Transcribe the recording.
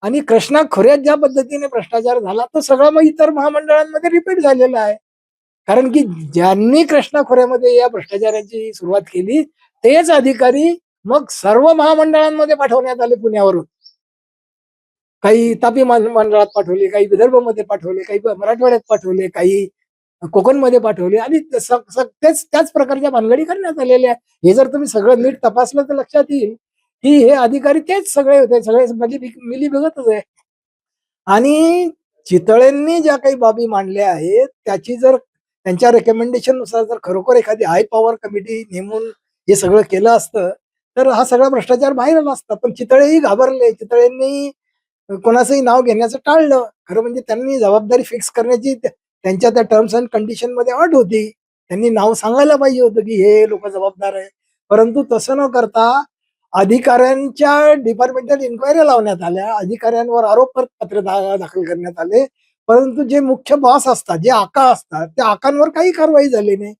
आणि कृष्णा खोऱ्यात ज्या पद्धतीने भ्रष्टाचार झाला तो सगळा मग इतर महामंडळांमध्ये रिपीट झालेला आहे. कारण की ज्यांनी कृष्णा खोऱ्यामध्ये या भ्रष्टाचाराची सुरुवात केली तेच अधिकारी मग सर्व महामंडळांमध्ये पाठवण्यात आले पुण्यावरून. काही तापी मंडळात पाठवले, काही विदर्भमध्ये पाठवले, काही मराठवाड्यात पाठवले, काही कोकणमध्ये पाठवले आणि त्याच प्रकारच्या भानगडी करण्यात आलेल्या आहे. हे जर तुम्ही सगळं नीट तपासलं तर लक्षात येईल, की हे अधिकारी तेच सगळे होते. सगळे मिलीभगतच आहे. आणि चितळेंनी ज्या काही बाबी मांडल्या आहेत, त्याची जर त्यांच्या रेकमेंडेशन नुसार जर खरोखर एखादी हाय पॉवर कमिटी नेमून हे सगळं केलं असतं, तर हा सगळा भ्रष्टाचार बाहेर आला असता. पण चितळेही घाबरले. चितळेंनी कोणाचंही नाव घेण्याचं टाळलं. खरं म्हणजे त्यांनी जबाबदारी फिक्स करण्याची त्यांच्या त्या टर्म्स अँड कंडिशन मध्ये अट होती. त्यांनी नाव सांगायला पाहिजे होतं, की हे लोक जबाबदार आहे. परंतु तसं न करता अधिकाऱ्यांच्या डिपार्टमेंटल इन्क्वायऱ्या लावण्यात आल्या. अधिकाऱ्यांवर आरोप पत्र दाखल करण्यात आले. परंतु जे मुख्य बॉस असतात, जे आका असतात, त्या आकांवर काही कारवाई झाली नाही.